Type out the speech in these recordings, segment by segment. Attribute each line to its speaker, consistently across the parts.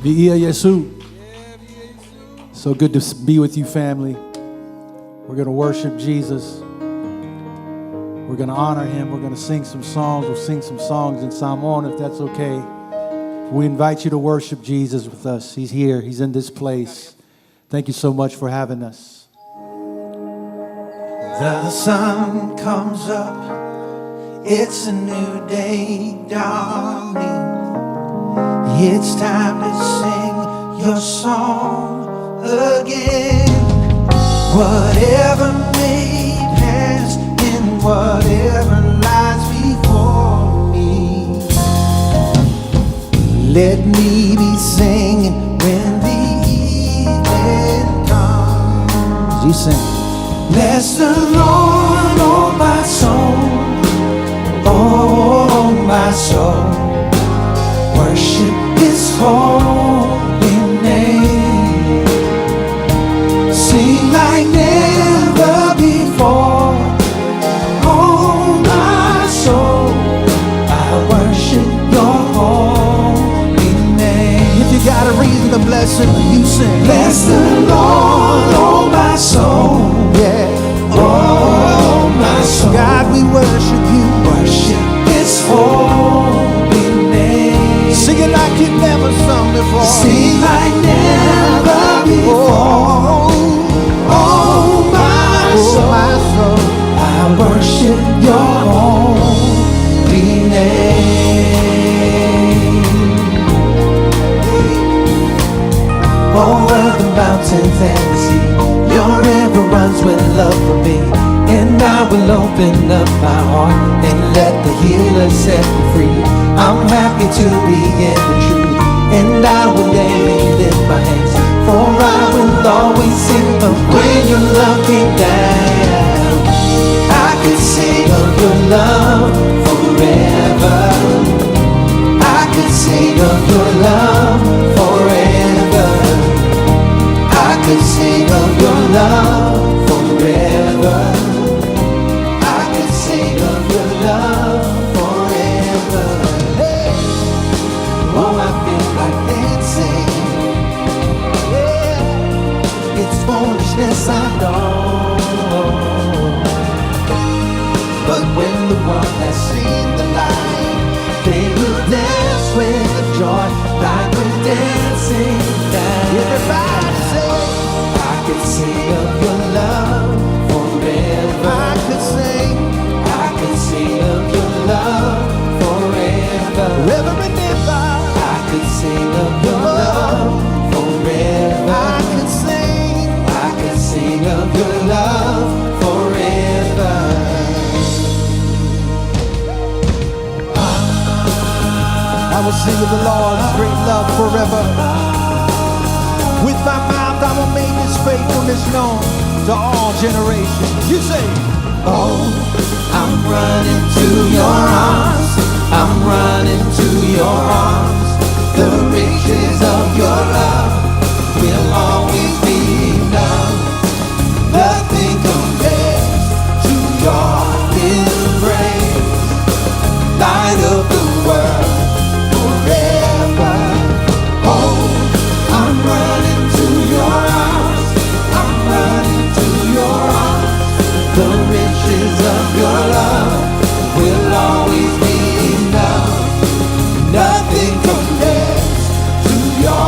Speaker 1: Via Yesu. So good to be with you, family. We're going to worship Jesus. We're going to honor him. We're going to sing some songs. We'll sing some songs in Samoan, if that's okay. We invite you to worship Jesus with us. He's here. He's in this place. Thank you so much for having us.
Speaker 2: The sun comes up. It's a new day dawning. It's time to sing your song again. Whatever may pass and whatever lies before me, let me be singing when the evening comes.
Speaker 1: You sing.
Speaker 2: Bless the Lord, oh my soul, oh my soul. Worship his holy name. Sing like never before. Oh my soul, I worship your holy name.
Speaker 1: If you got a reason to bless him, you sing.
Speaker 2: Bless the Lord, oh my soul.
Speaker 1: Yeah.
Speaker 2: Oh my soul.
Speaker 1: God, we worship you.
Speaker 2: Worship his holy name.
Speaker 1: Sing it like you've never sung before.
Speaker 2: Sing like never before. Oh my soul, I worship your holy name. Over the mountains and the sea, your river runs with love for me. And I will open up my heart and let the healer set me free. I'm happy to be in the truth, and I will daily lift my hands, for I will always sing of when your love came down. I could sing of your love forever. I could sing of your love forever. I could sing of your love forever. I could sing of your love forever. Hey. Oh, I feel like dancing. Yeah. It's foolishness, I know. But when the one has seen the light, they will dance with joy like we're dancing now.
Speaker 1: Everybody say,
Speaker 2: I could sing of your love forever.
Speaker 1: I could sing.
Speaker 2: I could sing of your love forever.
Speaker 1: Forever and ever.
Speaker 2: I could sing of your love forever.
Speaker 1: I could sing.
Speaker 2: I could sing of your love forever.
Speaker 1: I will sing of the Lord's great love forever. With my mouth I will make his faithfulness known to all generations. You say,
Speaker 2: Oh, I'm running to your arms. I'm running to your arms. The riches of your love will always be enough. Nothing compares to your embrace. Light of the world forever. Oh, I'm running to your arms. I'm running to your arms. The riches of your love will always be enough. Nothing compares to your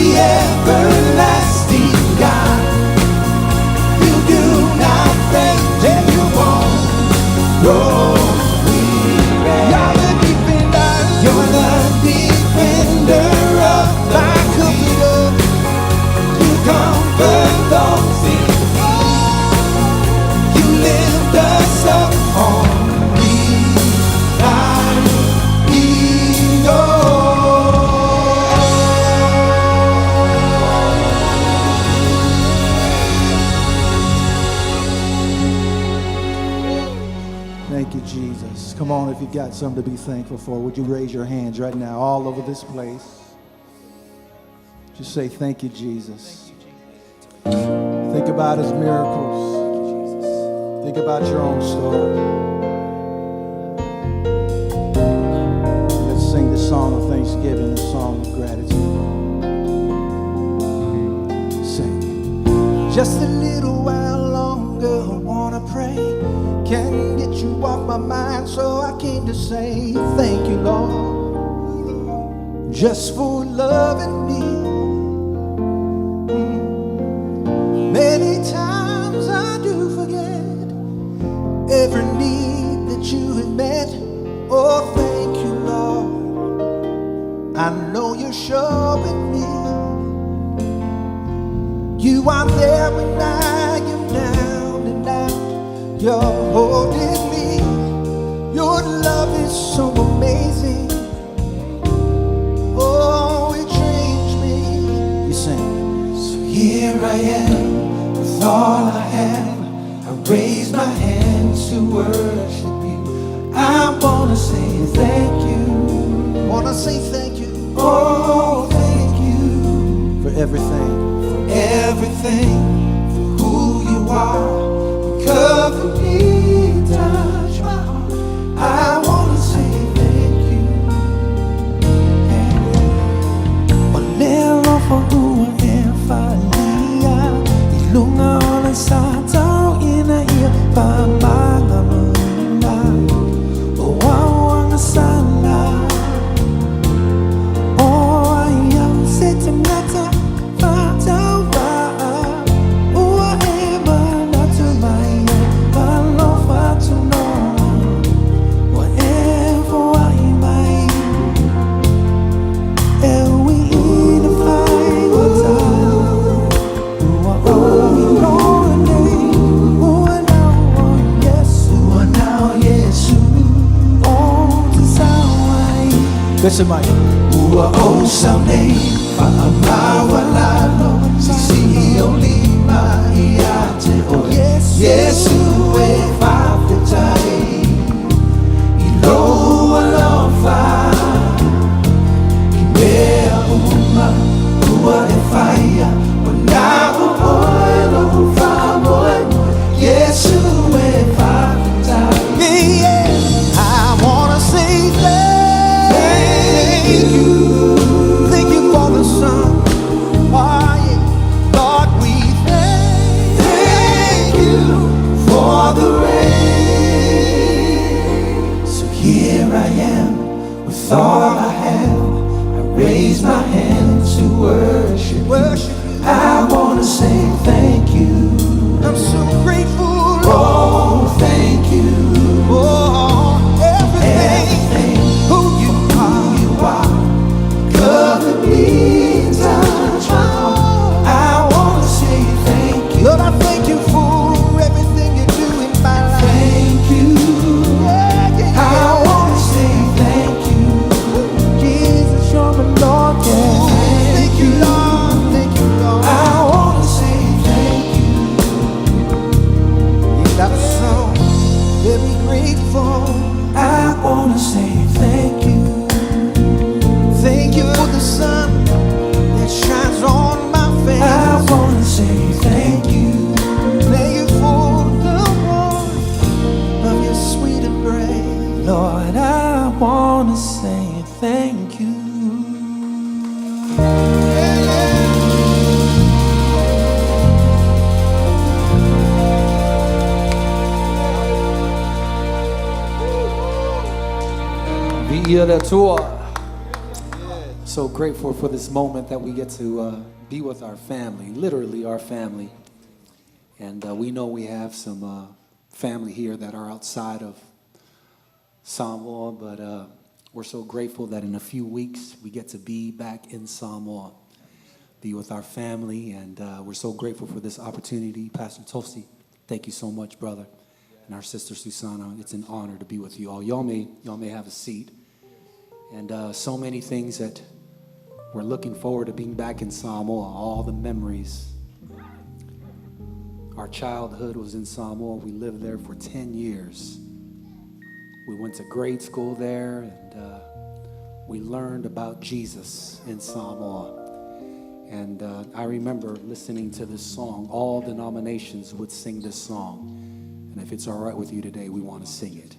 Speaker 2: the everlasting God. You do not faint and you won't grow weary. You're the defender. You're the defender of my comforter. You comfort those in need. You lift us up on
Speaker 1: Thank you, Jesus. Come on, if you've got something to be thankful for, would you raise your hands right now all over this place? Just say, thank you, Jesus. Think about his miracles. Think about your own story. Let's sing this song of thanksgiving, a song of gratitude. Sing. Just a little while longer, I wanna pray. Can't get you off my mind, so I came to say thank you, Lord, just for loving me. Many times I do forget every need that you have met. Oh, thank you, Lord. I know you're showing me you are there when I am down and out. You're holding me. Your love is so amazing. Oh, it changed me. You sing. So here I am with all I have. I raise my hands to worship you. I wanna say thank you. Wanna say thank you. Oh, thank you for everything. For everything. For who you are. Cover me, touch my heart. I wanna say thank you. Onero for who I am, Falia. Ilunga ona sa tao ina ia pa mga muna. O wawang sala. O ayang setemata patawa. Listen, Mike. Ua o sao nei whaamawalalo sisi o lima ia te oe Yesu e whawhetai I loa lofa Ki mea uma ua e whaia o nā o oe lo whamoe Yesu e whawhetai I wanna say thank you for the sun. Oh, yeah. Lord, we thank you for the rain. So here I am with all I have. I raise my hands to worship you. I want to say thank you. I'm so grateful. Oh, thank you. Oh, everything. Who you are. Cover me, touch my heart. I wanna say thank you. Lord, I thank you for everything you do in my life. Thank you. Yeah, yeah, yeah. I wanna say thank you. Jesus, you're my Lord. Yeah. Thank you, Lord. Thank you, Lord. I wanna say thank you. Yeah, that was so very grateful. I wanna say thank you. Thank you for the sun that shines on my face. I wanna say thank you. Thank you for the warmth of your sweet embrace. Lord, I wanna say thank you. Via der Tor.
Speaker 2: So grateful for this moment that we get to be with our family, literally our family. And we know we have some family here that are outside of Samoa, but we're so grateful that in a few weeks we get to be back in Samoa, be with our family, and we're so grateful for this opportunity. Pastor Tosi, thank you so much, brother, and our sister Susana. It's an honor to be with you all. Y'all may have a seat, and so many things that we're looking forward to being back in Samoa. All the memories. Our childhood was in Samoa. We lived there for 10 years. We went to grade school there, and we learned about Jesus in Samoa. And I remember listening to this song. All denominations would sing this song. And if it's all right with you today, we want to sing it.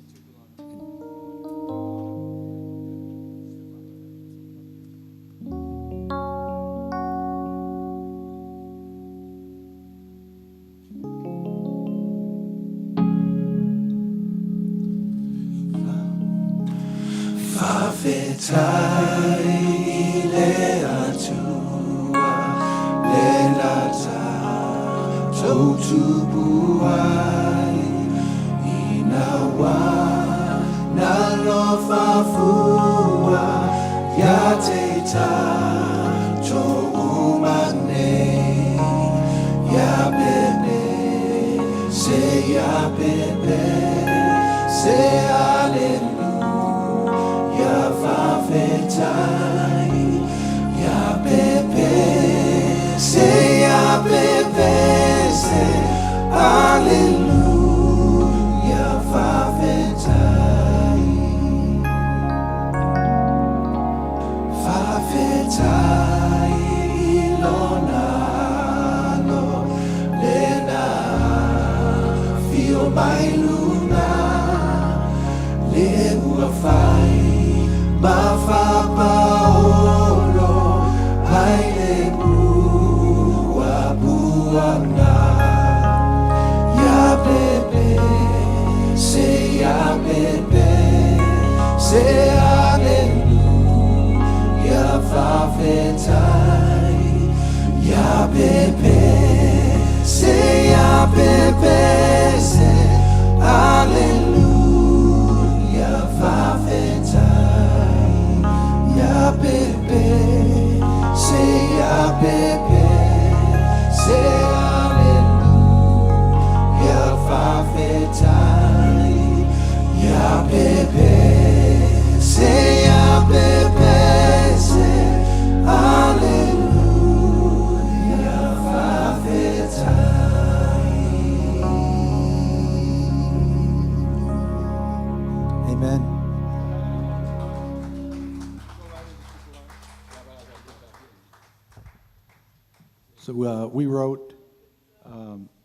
Speaker 1: So we wrote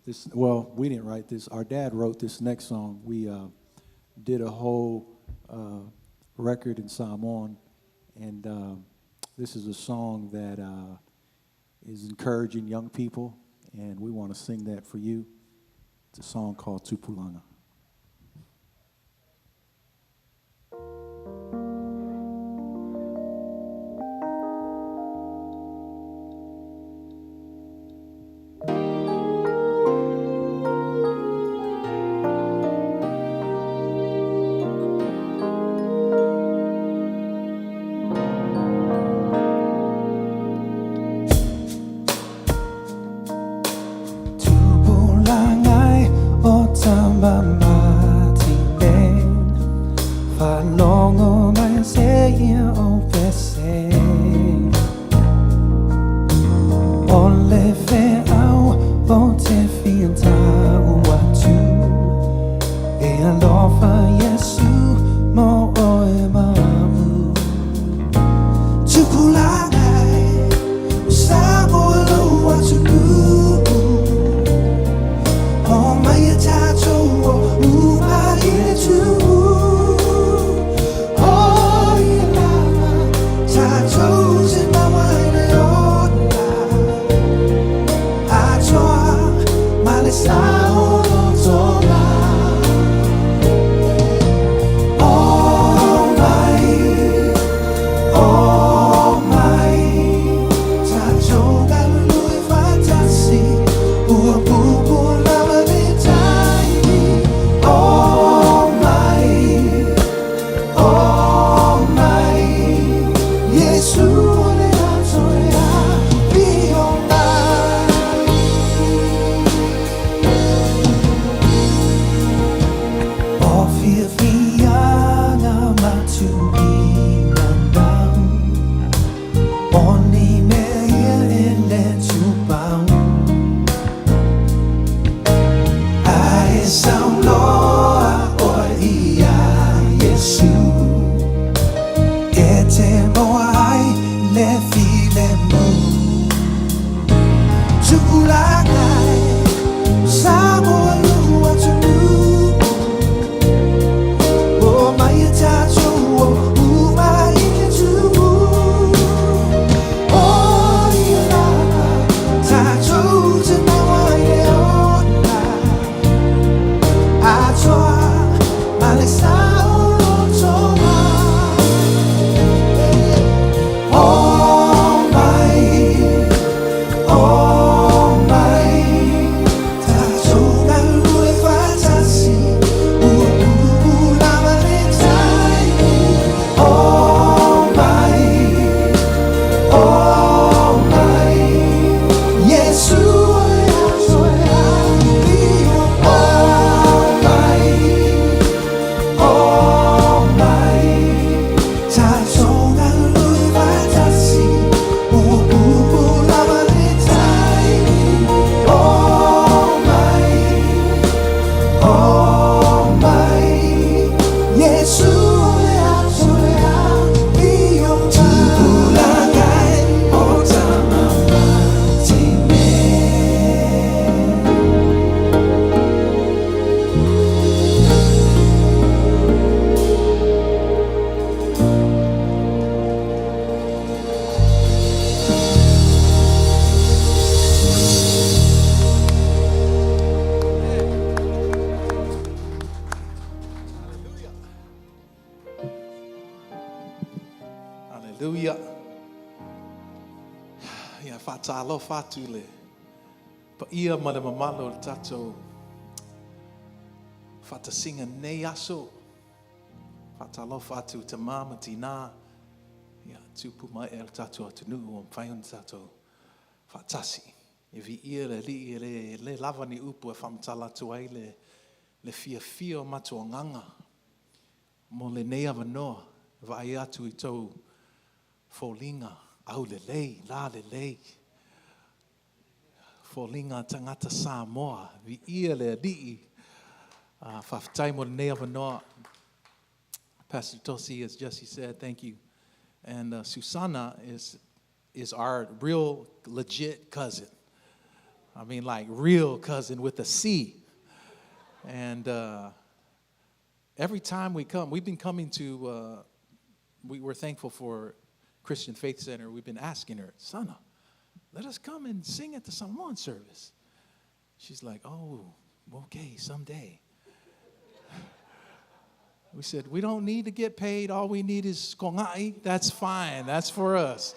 Speaker 1: this. Well, we didn't write this. Our dad wrote this next song. We did a whole record in Samoan, and this is a song that is encouraging young people, and we want to sing that for you. It's a song called Tupulanga.
Speaker 3: Ia whatalo whatu le. Pa ia ma le mamalo le tatou whatasinga nei aso. Whatalo whatu te mama tina. Ia tupu mai e le tatou atunu o mwhaion tatou whatasi. E vi ia le li le lava ni upu e whamatala tu ai le fia matua nganga. Mo le nei avanoa. Vai atu I tau fōlinga. Au le lei, la le lei. Fōlinga tangata Samoa. Vi ia le ali'i. Whawhtai mo le nei avanoa. Pastor Tosi, as Jesse said, thank you. And Susanna is our real legit cousin. I mean, like real cousin with a C. And every time we come, we've been coming to, we're thankful for Christian Faith Center. We've been asking her, Sana, let us come and sing at the Samoan service. She's like, oh, okay, someday. We said, we don't need to get paid. All we need is kongai. That's fine. That's for us.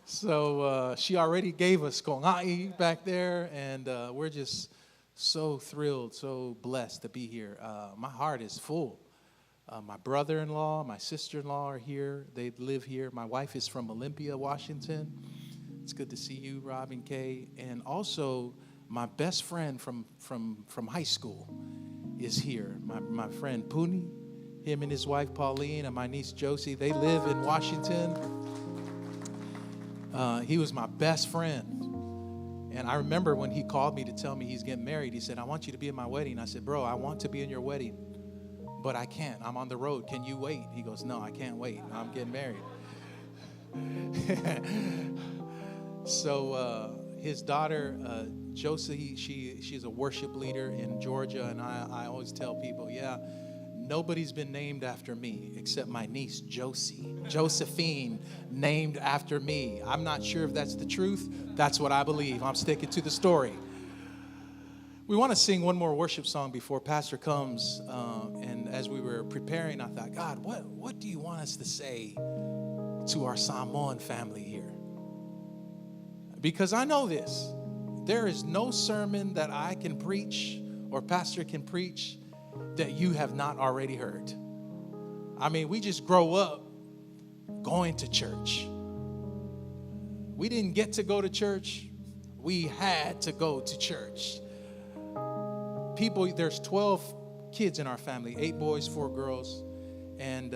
Speaker 3: So she already gave us kongai back there, and we're just so thrilled, so blessed to be here. My heart is full. My brother-in-law, my sister-in-law are here. They live here. My wife is from Olympia, Washington. It's good to see you, Rob and Kay. And also, my best friend from high school is here. My friend Puni, him and his wife Pauline, and my niece Josie, they live in Washington. He was my best friend. And I remember when he called me to tell me he's getting married, he said, I want you to be in my wedding. I said, bro, I want to be in your wedding, but I can't. I'm on the road. Can you wait? He goes, no, I can't wait. I'm getting married. So his daughter, Josie, she's a worship leader in Georgia. And I always tell people, yeah, nobody's been named after me except my niece, Josephine, named after me. I'm not sure if that's the truth. That's what I believe. I'm sticking to the story. We want to sing one more worship song before Pastor comes. And as we were preparing, I thought, God, what do you want us to say to our Samoan family here? Because I know this. There is no sermon that I can preach or Pastor can preach that you have not already heard. I mean, we just grow up going to church. We didn't get to go to church. We had to go to church. People, there's 12 kids in our family, 8 boys, 4 girls. And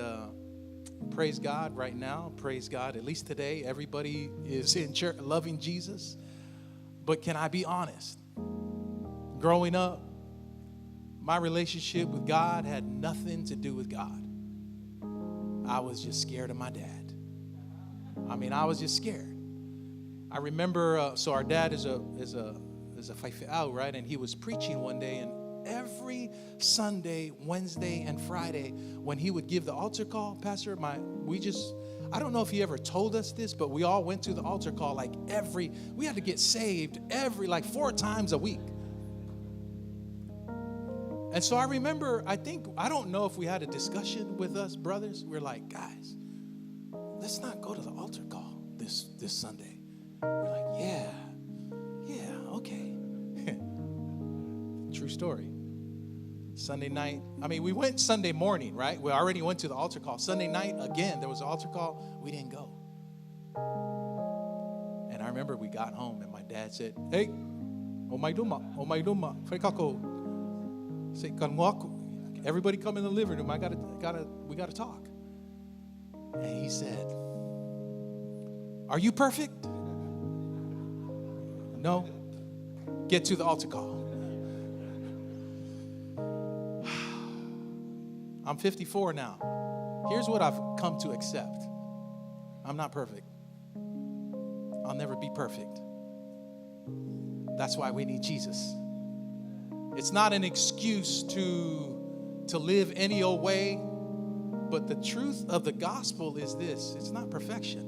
Speaker 3: praise God right now, praise God, at least today, everybody is in church loving Jesus. But can I be honest? Growing up, my relationship with God had nothing to do with God. I was just scared of my dad. I mean, I was just scared. I remember, so our dad is a whaifeau, right? And he was preaching one day, and every Sunday, Wednesday, and Friday, when he would give the altar call, Pastor, I don't know if he ever told us this, but we all went to the altar call we had to get saved 4 times a week. And so I remember, I don't know if we had a discussion with us brothers. We're like, guys, let's not go to the altar call this Sunday. We're like, yeah, okay. True story. Sunday night, we went Sunday morning, right? We already went to the altar call. Sunday night, again, there was an altar call. We didn't go. And I remember we got home and my dad said, hey, omaiduma, whaikako. Say, everybody come in the living room. We gotta talk. And he said, are you perfect? No. Get to the altar call. I'm 54 now. Here's what I've come to accept. I'm not perfect. I'll never be perfect. That's why we need Jesus. It's not an excuse to live any old way, but the truth of the gospel is this. It's not perfection.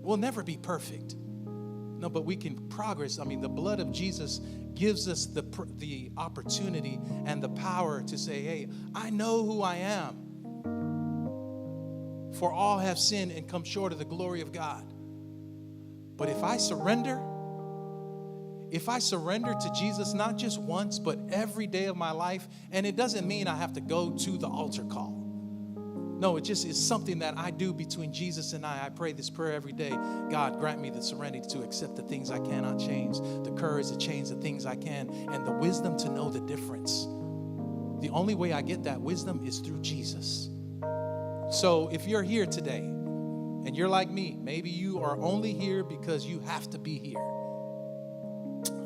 Speaker 3: We'll never be perfect. No, but we can progress. The blood of Jesus gives us the opportunity and the power to say, hey, I know who I am. For all have sinned and come short of the glory of God. But if I surrender to Jesus, not just once, but every day of my life, and it doesn't mean I have to go to the altar call. No, it just is something that I do between Jesus and I. I pray this prayer every day. God, grant me the serenity to accept the things I cannot change, the courage to change the things I can, and the wisdom to know the difference. The only way I get that wisdom is through Jesus. So if you're here today and you're like me, maybe you are only here because you have to be here.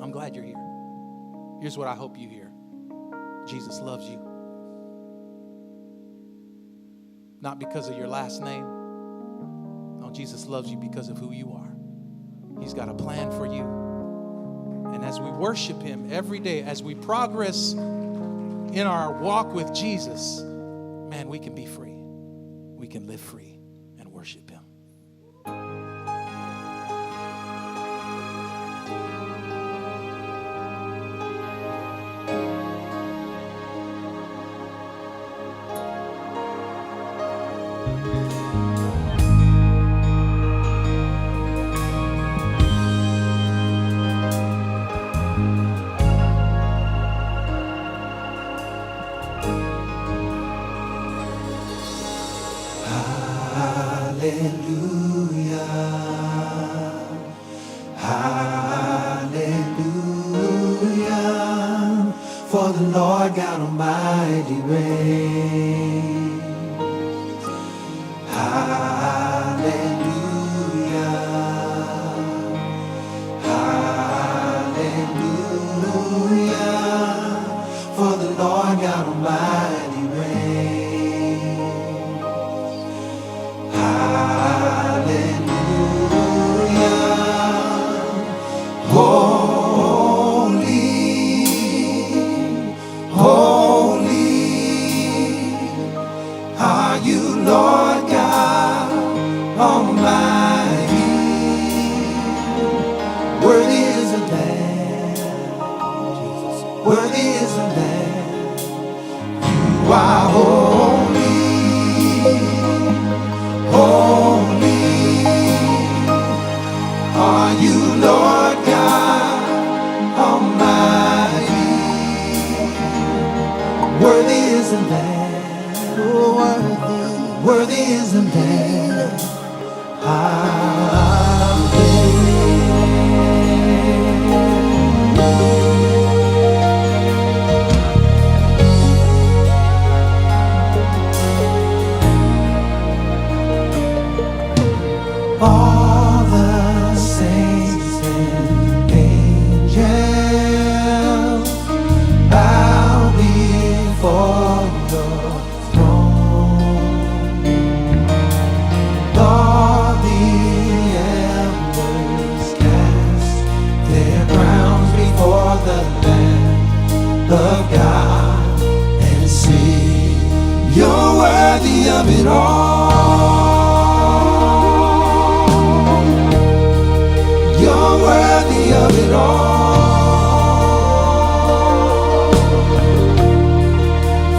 Speaker 3: I'm glad you're here. Here's what I hope you hear. Jesus loves you. Not because of your last name. No, Jesus loves you because of who you are. He's got a plan for you. And as we worship him every day, as we progress in our walk with Jesus, man, we can be free. We can live free and worship him.
Speaker 2: Hallelujah, for the Lord God Almighty reigns. Hallelujah, hallelujah, for the Lord God Almighty reigns. Hallelujah, holy, holy are you, Lord God Almighty. Worthy is the Lamb, worthy is the Lamb. You are holy, holy are you, Lord God Almighty. Worthy is the Lamb, worthy is the Lamb. All the saints and angels bow before your throne. All the elders cast their crowns before the Lamb of God and sing, you're worthy of it all. You're worthy of it all.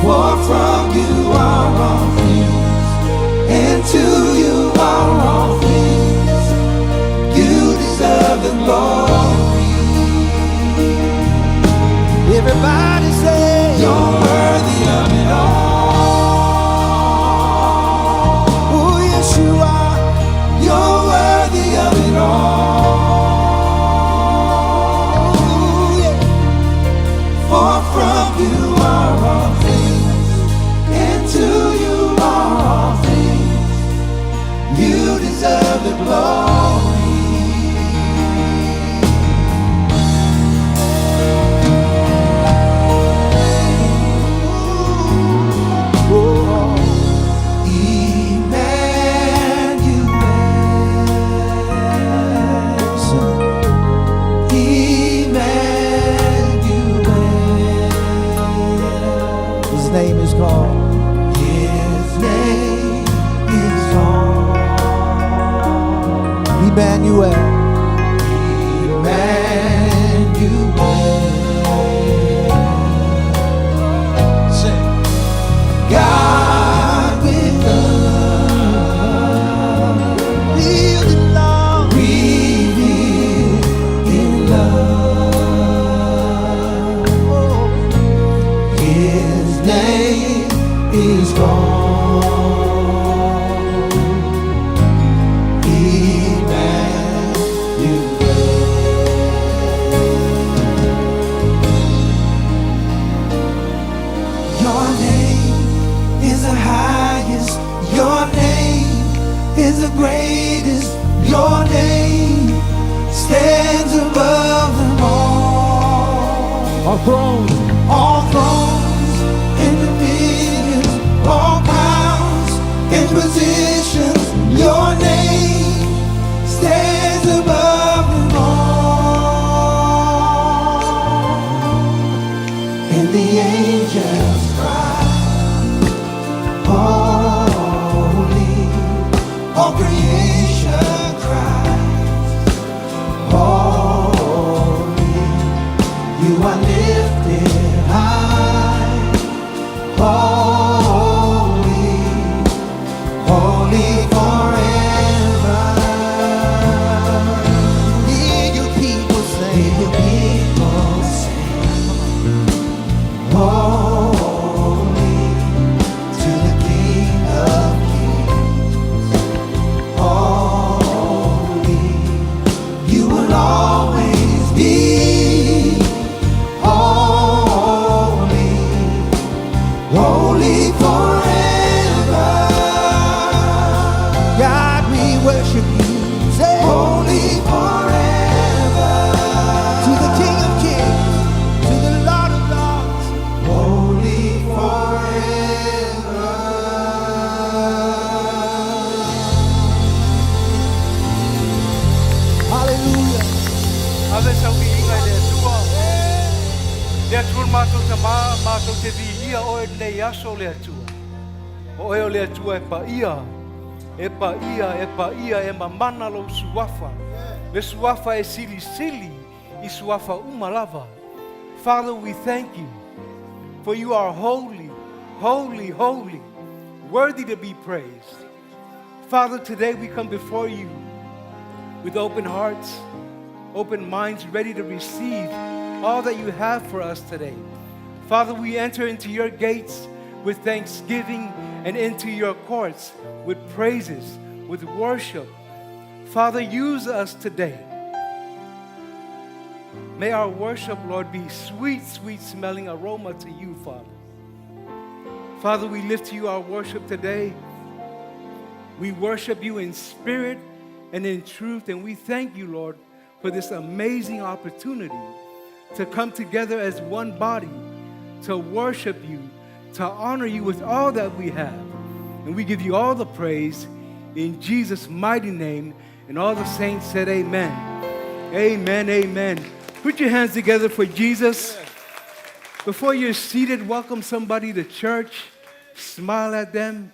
Speaker 2: For from you are all things, and to you are all things. You deserve the glory. Everybody say, you're worthy of it all. Oh, yes, you are. You're worthy of it all. For from you are all things, and to you are all things. You deserve the glory. His name is called. His name is called Emmanuel. Emmanuel. Sing. God with us. Revealed in love. Revealed love. His name is called is the greatest. Your name stands above them all thrones and dominions, all powers and positions. Your name stands above them all, and the angels cry, holy. All creation cries, holy. You are lifted high, holy, holy forever. Hear your people sing, holy to the King of Kings. Holy, you will always be holy, holy forever. God, we worship you. Say, holy forever. To the King of Kings, to the Lord of Lords, holy forever. Hallelujah.
Speaker 4: Ave sa uiinga le tua. Le atua mātou ta mātou te vi ia o e nei aso le atua. O eo le atua e pa ia. E pa ia e mamana lo suafa. Le suafa e sili sili I suafa umalava. Father, we thank you for you are holy, holy, holy, worthy to be praised. Father, today we come before you with open hearts, open minds, ready to receive all that you have for us today. Father, we enter into your gates with thanksgiving and into your courts with praises, with worship. Father, use us today. May our worship, Lord, be sweet, sweet smelling aroma to you, Father. Father, we lift to you our worship today. We worship you in spirit and in truth, and we thank you, Lord, for this amazing opportunity to come together as one body, to worship you, to honor you with all that we have. And we give you all the praise in Jesus' mighty name, and all the saints said amen. Amen, amen. Put your hands together for Jesus. Before you're seated, welcome somebody to church. Smile at them.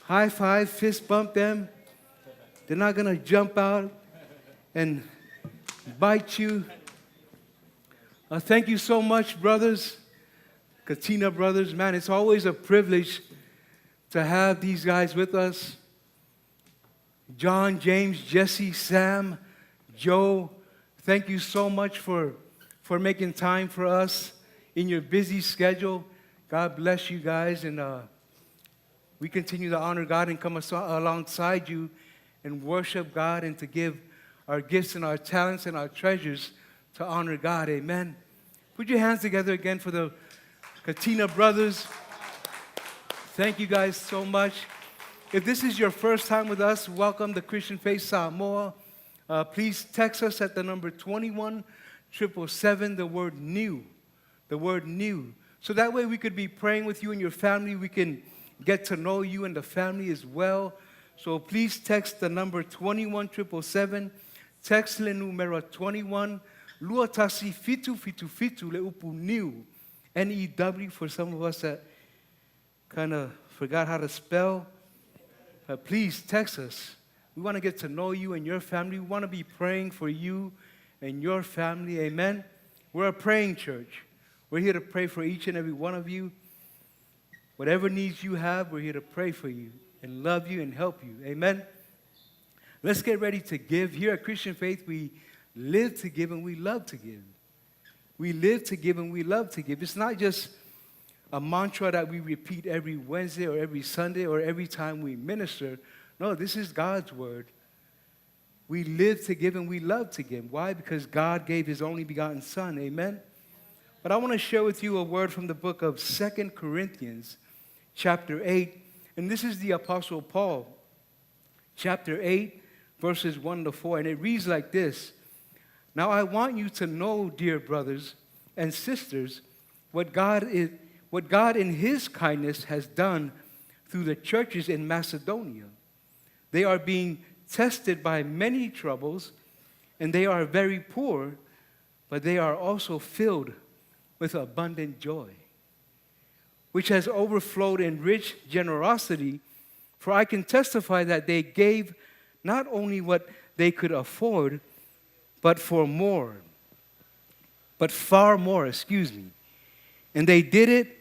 Speaker 4: High five, fist bump them. They're not going to jump out and bite you. Thank you so much, brothers. Katina brothers, man, it's always a privilege to have these guys with us. John, James, Jesse, Sam, Joe, thank you so much for making time for us in your busy schedule. God bless you guys, and we continue to honor God and come alongside you and worship God and to give our gifts and our talents and our treasures to honor God. Amen. Put your hands together again for the Katina brothers. Thank you guys so much. If this is your first time with us, welcome to Christian Faith Samoa. Please text us at the number 21777, the word new. The word new. So that way we could be praying with you and your family. We can get to know you and the family as well. So please text the number 21777. Text le numero 21. Luatasi fitu fitu fitu le upu new. N-E-W for some of us that kind of forgot how to spell. Please text us. We want to get to know you and your family. We want to be praying for you and your family. Amen. We're a praying church. We're here to pray for each and every one of you. Whatever needs you have, we're here to pray for you and love you and help you. Amen. Let's get ready to give. Here at Christian Faith, we live to give and we love to give. We live to give and we love to give. It's not just a mantra that we repeat every Wednesday or every Sunday or every time we minister. No, this is God's word. We live to give and we love to give. Why? Because God gave his only begotten Son. Amen? But I want to share with you a word from the book of 2 Corinthians, chapter 8. And this is the Apostle Paul, chapter 8, verses 1 to 4. And it reads like this. Now I want you to know, dear brothers and sisters, what God in his kindness has done through the churches in Macedonia. They are being tested by many troubles, and they are very poor, but they are also filled with abundant joy, which has overflowed in rich generosity. For I can testify that they gave not only what they could afford, but far more, And they did it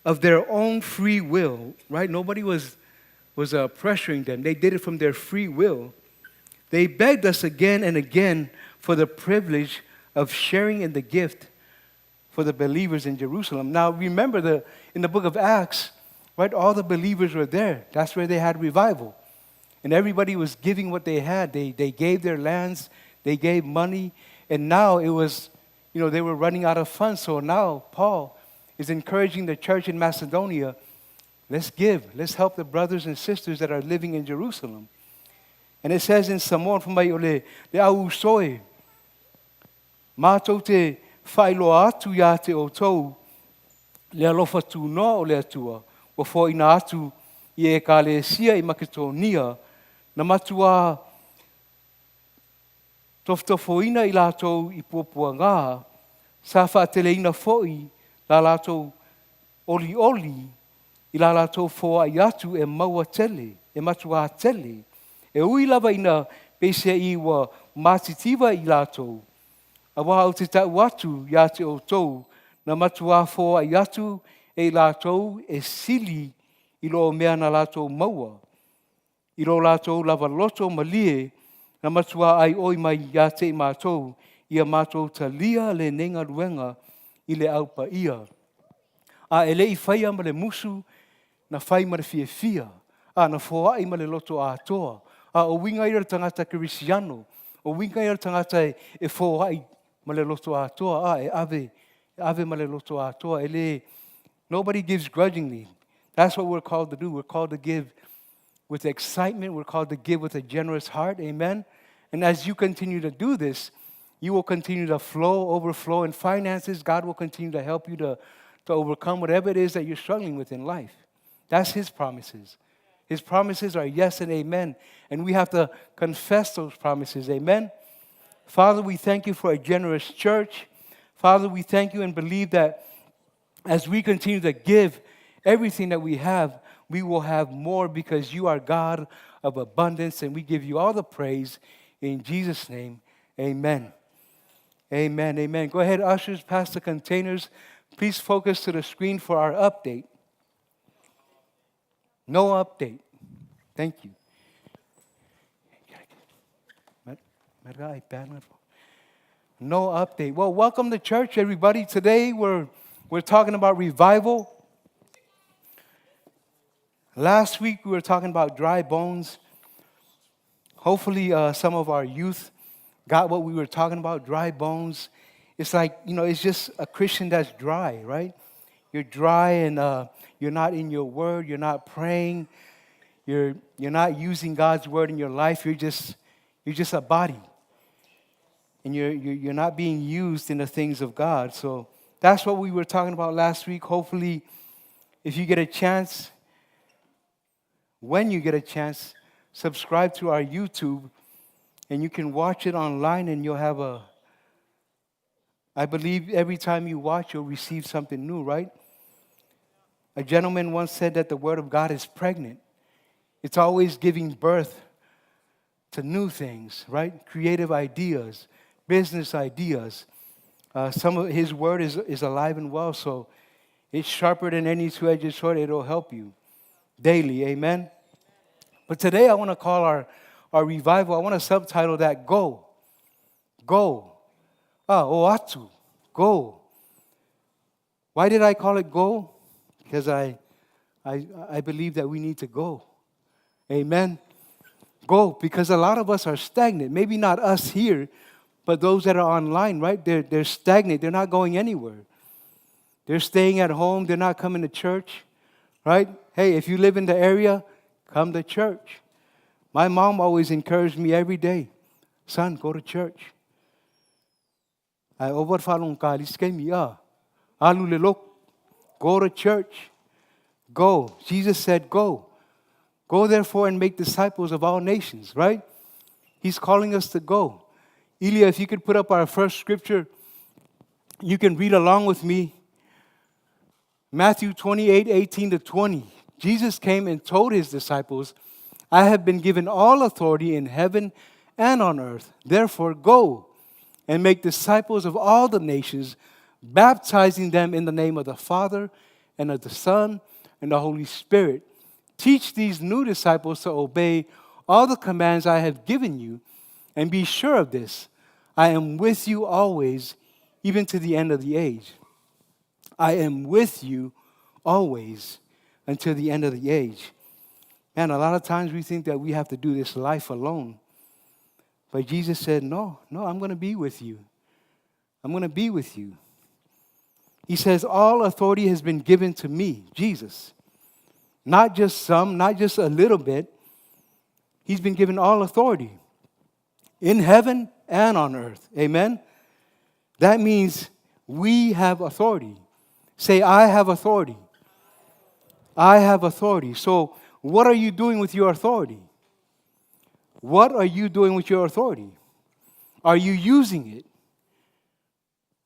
Speaker 4: of their own free will, right? Nobody was pressuring them. They did it from their free will. They begged us again and again for the privilege of sharing in the gift for the believers in Jerusalem. Now, remember in the book of Acts, right, all the believers were there. That's where they had revival. And everybody was giving what they had. They gave their lands, they gave money, and now it was, they were running out of funds. So now Paul is encouraging the church in Macedonia, let's give. Let's help the brothers and sisters that are living in Jerusalem. And it says in Samoan, le au soe, mātou te whailoa atu ia te o tou, le alofa tū noa o le atua, o fo ina atu i e ka le sia i Makedonia, na matua toftofoina i lātou i puapua ngā, sa whaateleina fo'i la lātou oli i la lātou foa i atu e maua tele, e matua tele. E ui lava ina pese i wa mātitiva i lātou. A waha o te tau atu i ate o tou, na matua foa i atu e lātou e sili i lo mea na lātou maua. I lo lātou lava loto malie, na matua ai oi mai i ate i mātou, i a mātou ta lia le nenga ruenga i le aupa ia. A ele i whaia ma le musu, na whai ma le fia. A na foa i ma le loto a atoa. A o winga ira tangata Kirisiano. O winga ira tangata e foa i ma le loto a atoa. A e ave ma le loto a atoa. Ele, nobody gives grudgingly. That's what we're called to do. We're called to give with excitement. We're called to give with a generous heart. Amen. And as you continue to do this, you will continue to overflow in finances. God will continue to help you to overcome whatever it is that you're struggling with in life. That's his promises. His promises are yes and amen. And we have to confess those promises. Amen. Father, we thank you for a generous church. Father, we thank you and believe that as we continue to give everything that we will have more because you are God of abundance. And we give you all the praise in Jesus' name. Amen. Amen. Amen. Go ahead, ushers, pass the containers. Please focus to the screen for our update. No update. Thank you. No update. Well, welcome to church, everybody. Today we're talking about revival. Last week we were talking about dry bones. Hopefully some of our youth got what we were talking about, dry bones. It's like, it's just a Christian that's dry, right? You're dry and you're not in your word. You're not praying. You're not using God's word in your life. You're just a body. And you're not being used in the things of God. So that's what we were talking about last week. Hopefully, if you get a chance, when you get a chance, subscribe to our YouTube. And you can watch it online and you'll have I believe every time you watch, you'll receive something new, right? A gentleman once said that the Word of God is pregnant. It's always giving birth to new things, right? Creative ideas, business ideas. Some of His Word is alive and well, so it's sharper than any two-edged sword. It'll help you daily, amen? But today I want to call our revival, I want to subtitle that Go. Go. Oatu. Go. Why did I call it go? Because I believe that we need to go. Amen. Go, because a lot of us are stagnant. Maybe not us here, but those that are online, right? They're stagnant. They're not going anywhere. They're staying at home. They're not coming to church, right? Hey, if you live in the area, come to church. My mom always encouraged me every day, son, go to church. I overfalong kalis kay miya. Alulelok, go to church. Go. Jesus said, go. Go therefore and make disciples of all nations, right? He's calling us to go. Ilya, if you could put up our first scripture, you can read along with me. Matthew 28:18-20. Jesus came and told his disciples, I have been given all authority in heaven and on earth. Therefore, go and make disciples of all the nations, baptizing them in the name of the Father and of the Son and the Holy Spirit. Teach these new disciples to obey all the commands I have given you, and be sure of this, I am with you always, even to the end of the age. I am with you always until the end of the age. Man, a lot of times we think that we have to do this life alone. But Jesus said, no, I'm going to be with you. I'm going to be with you. He says, all authority has been given to me, Jesus. Not just some, not just a little bit. He's been given all authority in heaven and on earth. Amen? That means we have authority. Say, I have authority. I have authority. So, what are you doing with your authority? What are you doing with your authority? Are you using it?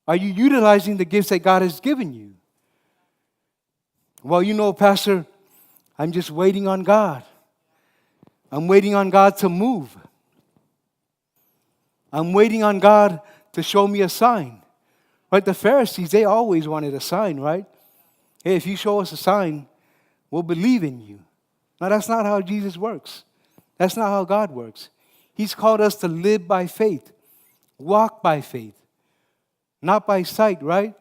Speaker 4: Are you utilizing the gifts that God has given you? Well, you know, Pastor, I'm just waiting on God. I'm waiting on God to move. I'm waiting on God to show me a sign. Right? The Pharisees, they always wanted a sign, right? Hey, if you show us a sign, we'll believe in you. Now, that's not how Jesus works. That's not how God works. He's called us to live by faith, walk by faith, not by sight, right?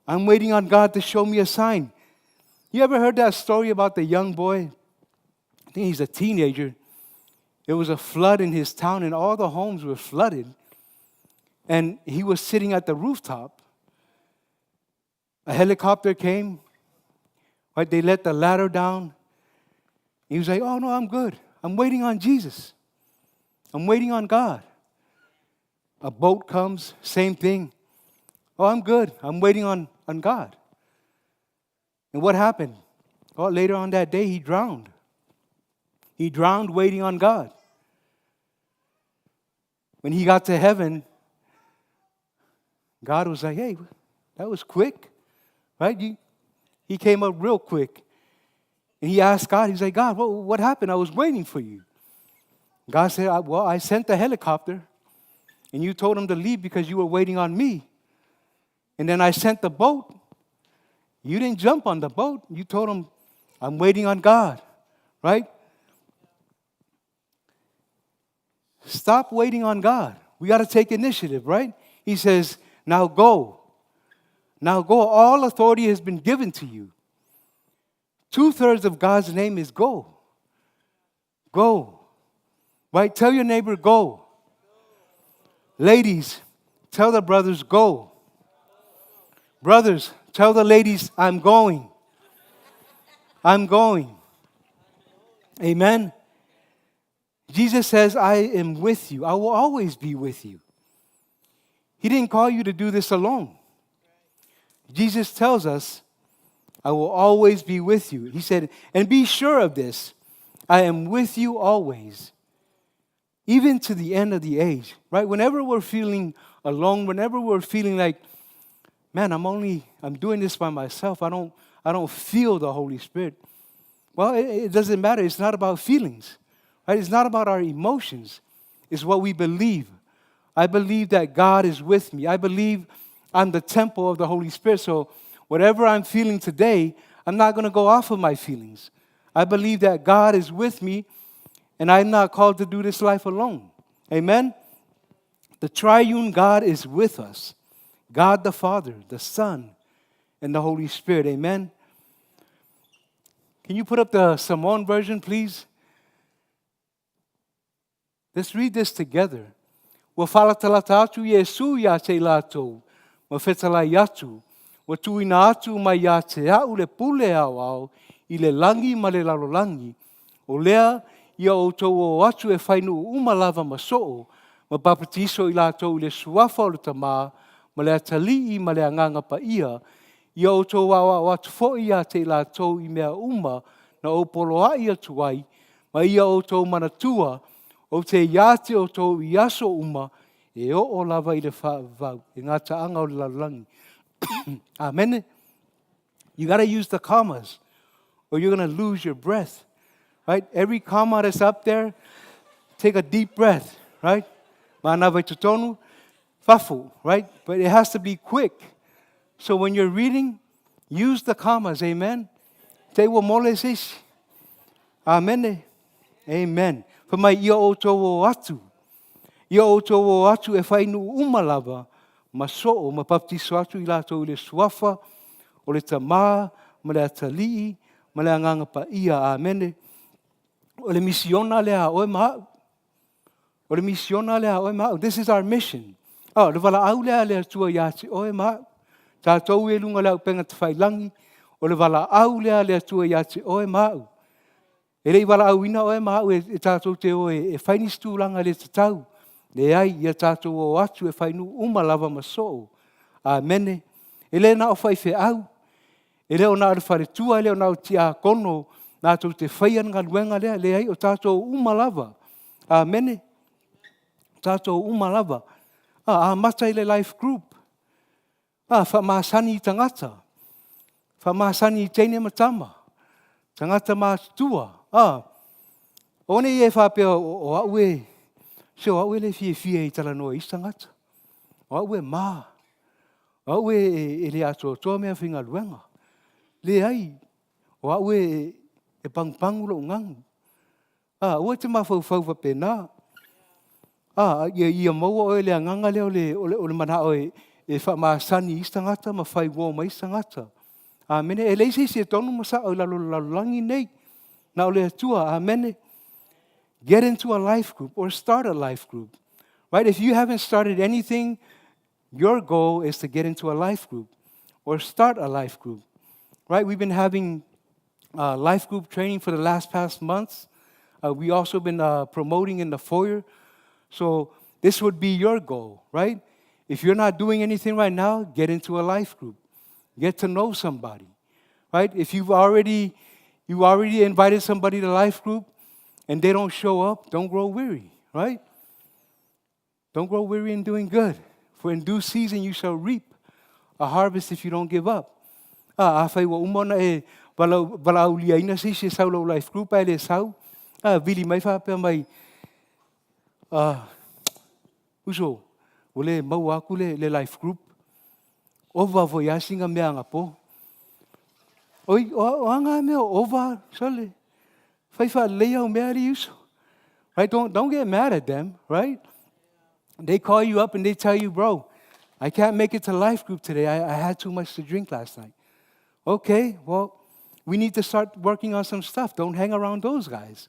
Speaker 4: I'm waiting on God to show me a sign. You ever heard that story about the young boy? I think he's a teenager. There was a flood in his town, and all the homes were flooded. And he was sitting at the rooftop. A helicopter came. Right? They let the ladder down. He was like, oh, no, I'm good. I'm waiting on Jesus. I'm waiting on God. A boat comes, same thing. Oh, I'm good. I'm waiting on God. And what happened? Well, later on that day, he drowned. He drowned waiting on God. When he got to heaven, God was like, hey, that was quick, right? He came up real quick. And he asked God, he's like, God, what happened? I was waiting for you. God said, well, I sent the helicopter, and you told him to leave because you were waiting on me. And then I sent the boat. You didn't jump on the boat. You told him, I'm waiting on God, right? Stop waiting on God. We got to take initiative, right? He says, now go. Now go. All authority has been given to you. 2/3 of God's name is go. Go. Right? Tell your neighbor, go. Ladies, tell the brothers, go. Brothers, tell the ladies, I'm going. I'm going. Amen. Jesus says, I am with you. I will always be with you. He didn't call you to do this alone. Jesus tells us, I will always be with you. He said, and be sure of this, I am with you always, even to the end of the age. Right? Whenever we're feeling alone, whenever we're feeling like, man, I'm doing this by myself. I don't feel the Holy Spirit. Well, it doesn't matter. It's not about feelings. Right? It's not about our emotions. It's what we believe. I believe that God is with me. I believe I'm the temple of the Holy Spirit. So whatever I'm feeling today, I'm not going to go off of my feelings. I believe that God is with me, and I'm not called to do this life alone. Amen? The triune God is with us. God the Father, the Son, and the Holy Spirit. Amen. Can you put up the Samoan version, please? Let's read this together. Wa whalatalata atu Yesu ia te lātou. Wa whetalai atu. Wa tuina atu mai ia te au le pule au au I le langi ma le lalolangi. O lea ia o tau o atu e whainu uma lava masoo. Ma bapatiso I lātou I le suafa o le tamā. Ma le atalii ma le anganga pa ia. Ia o tau o atu fo ia te lātou I mea uma na o poloa ia tuai. Ma ia o tau manatua. O te iate o tau I aso uma, e o lava I le whaavau, e ngā taanga o le lalolangi. Amen. You got to use the commas, or you're going to lose your breath. Right? Every comma that's up there, take a deep breath. Right? Manawa tutonu, fafu. Right? But it has to be quick. So when you're reading, use the commas. Amen. Te wa mole sis. Amen. Amen. Pamai ia o tō o atu. Ia o tō o atu e whainu umalava, ma so'o, ma baptiso atu I lātou I le suafa, o le tamā, ma le atalii, ma le anganga pa ia, amene. O le misiona le a oe mahau. O le misiona le a oe mahau. This is our mission. Oh, le wala au lea le atua iati oe mahau. Tātou e lunga le au penga te whailangi, o le wala au lea le atua iati oe mahau. E rei wala au ina oe mahau e tātou te oe e whainistu langa le tatau. Le ai ia tātou o atu e whainu umalava masoo. Amene. E le na o whai whe au. E leo na o whare tua, e leo na o ti a kono. Nā tau te whaian ngā luenga lea. Le ai o tātou umalava. Amene. Tātou umalava. A mata I le life group. Whamāsani I tangata. Whamāsani I teine matama. Tangata mātua. One e whapea o au e, se o au e le fie I tala noa I tangata. O au e mā. O au e le ato toa mea whinga luenga. Le ai, o au e pangpangu lo ngangu. Ua te mawhau whapena. Ia maua o e le anganga leo o le mana o e whamāsani I tangata, ma whai wō mai tangata. Amen. E leise se tonu masa o lalolangi nei. Na o le atua, amen. Get into a life group or start a life group. Right? If you haven't started anything, your goal is to get into a life group or start a life group. Right? We've been having life group training for the past months. We also been promoting in the foyer. So this would be your goal, right? If you're not doing anything right now, get into a life group. Get to know somebody, right? If you already invited somebody to life group and they don't show up, don't grow weary, right? Don't grow weary in doing good. For in due season you shall reap a harvest if you don't give up. Awhai wa umona e wala ulia ina si se saulo life group ai le sau. Vili mai whapea mai. Uso, ule mau aku le life group. Ova voyasinga mea nga po. Oi, o anga mea ova sole. Whaifa lea o mea ri uso. Right? Don't get mad at them, right? They call you up and they tell you, bro, I can't make it to life group today. I had too much to drink last night. Okay, well, we need to start working on some stuff. Don't hang around those guys.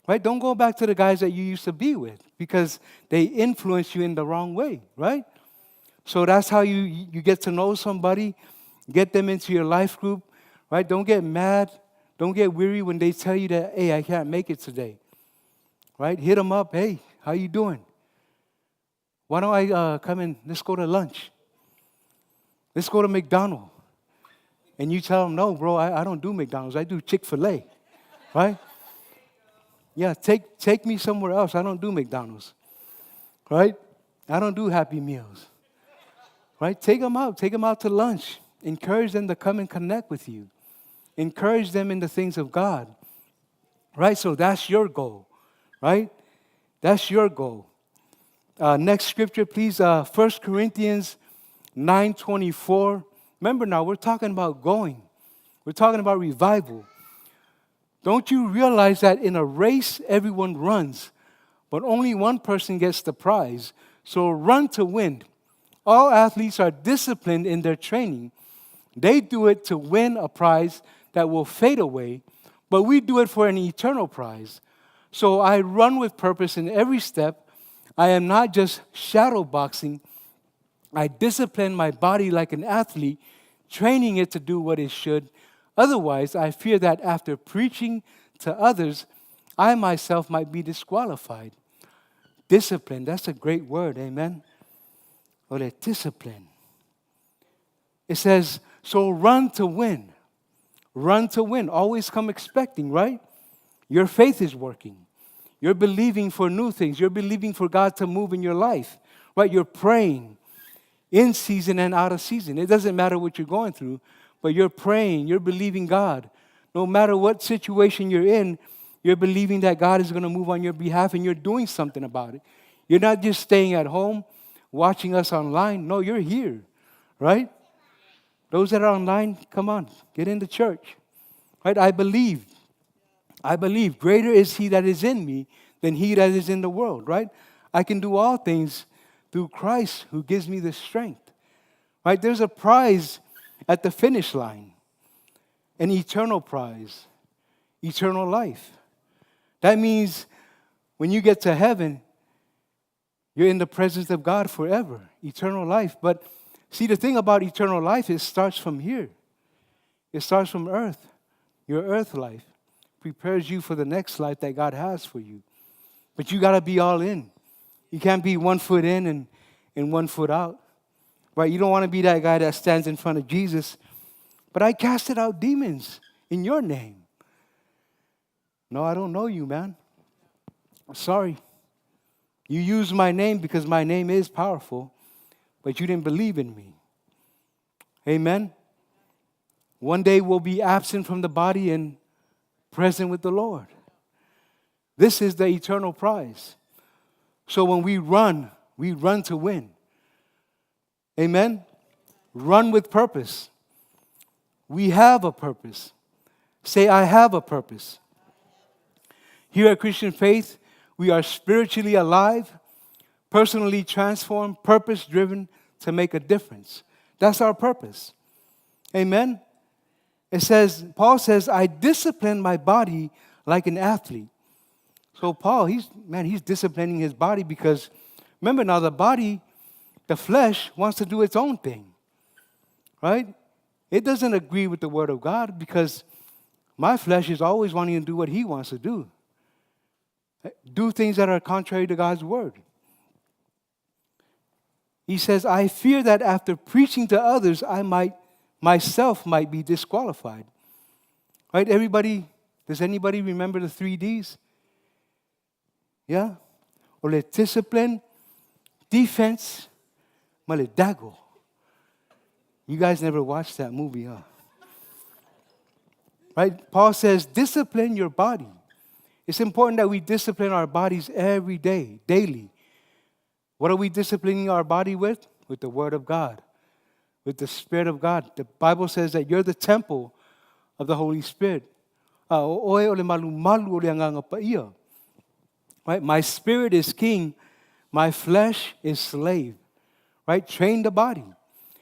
Speaker 4: Right? Don't go back to the guys that you used to be with because they influence you in the wrong way, right? So that's how you get to know somebody, get them into your life group, right? Don't get mad. Don't get weary when they tell you that, hey, I can't make it today, right? Hit them up. Hey, how you doing? Why don't I come in? Let's go to lunch. Let's go to McDonald's. And you tell them, no, bro, I don't do McDonald's. I do Chick-fil-A, right? Yeah, take me somewhere else. I don't do McDonald's, right? I don't do Happy Meals. Right? Take them out to lunch. Encourage them to come and connect with you. Encourage them in the things of God. Right? So that's your goal. Right? That's your goal. Next scripture, please. 1 Corinthians 9:24. Remember now, we're talking about going. We're talking about revival. Don't you realize that in a race, everyone runs, but only one person gets the prize? So run to win. All athletes are disciplined in their training. They do it to win a prize that will fade away, but we do it for an eternal prize. So I run with purpose in every step. I am not just shadow boxing. I discipline my body like an athlete, training it to do what it should. Otherwise, I fear that after preaching to others, I myself might be disqualified. Discipline, that's a great word, amen? Or discipline. It says, so run to win. Run to win. Always come expecting, right? Your faith is working. You're believing for new things. You're believing for God to move in your life, right? You're praying in season and out of season. It doesn't matter what you're going through, but you're praying. You're believing God. No matter what situation you're in, you're believing that God is going to move on your behalf and you're doing something about it. You're not just staying at home, watching us online. No, you're here, right? Those that are online, come on, get into church, right? I believe greater is he that is in me than he that is in the world, right? I can do all things through Christ who gives me the strength, right? There's a prize at the finish line, an eternal prize, eternal life. That means when you get to heaven, you're in the presence of God forever, eternal life. But see, the thing about eternal life, it starts from here. It starts from earth. Your earth life prepares you for the next life that God has for you. But you got to be all in. You can't be 1 foot in and 1 foot out. Right? You don't want to be that guy that stands in front of Jesus. But I casted out demons in your name. No, I don't know you, man. I'm sorry. You used my name because my name is powerful, but you didn't believe in me. Amen? One day we'll be absent from the body and present with the Lord. This is the eternal prize. So when we run to win. Amen? Run with purpose. We have a purpose. Say, I have a purpose. Here at Christian Faith, we are spiritually alive, personally transformed, purpose-driven to make a difference. That's our purpose. Amen? Paul says, I discipline my body like an athlete. So Paul, he's disciplining his body because, remember now, the body, the flesh, wants to do its own thing. Right? It doesn't agree with the Word of God because my flesh is always wanting to do what he wants to do. Do things that are contrary to God's Word. He says, I fear that after preaching to others, myself might be disqualified. Right, everybody, does anybody remember the 3 Ds? Yeah? Or discipline, defense, malidago. You guys never watched that movie, huh? Right? Paul says, discipline your body. It's important that we discipline our bodies every day, daily. What are we disciplining our body with? With the Word of God, with the Spirit of God. The Bible says that you're the temple of the Holy Spirit. Right? My spirit is king, my flesh is slave. Right? Train the body.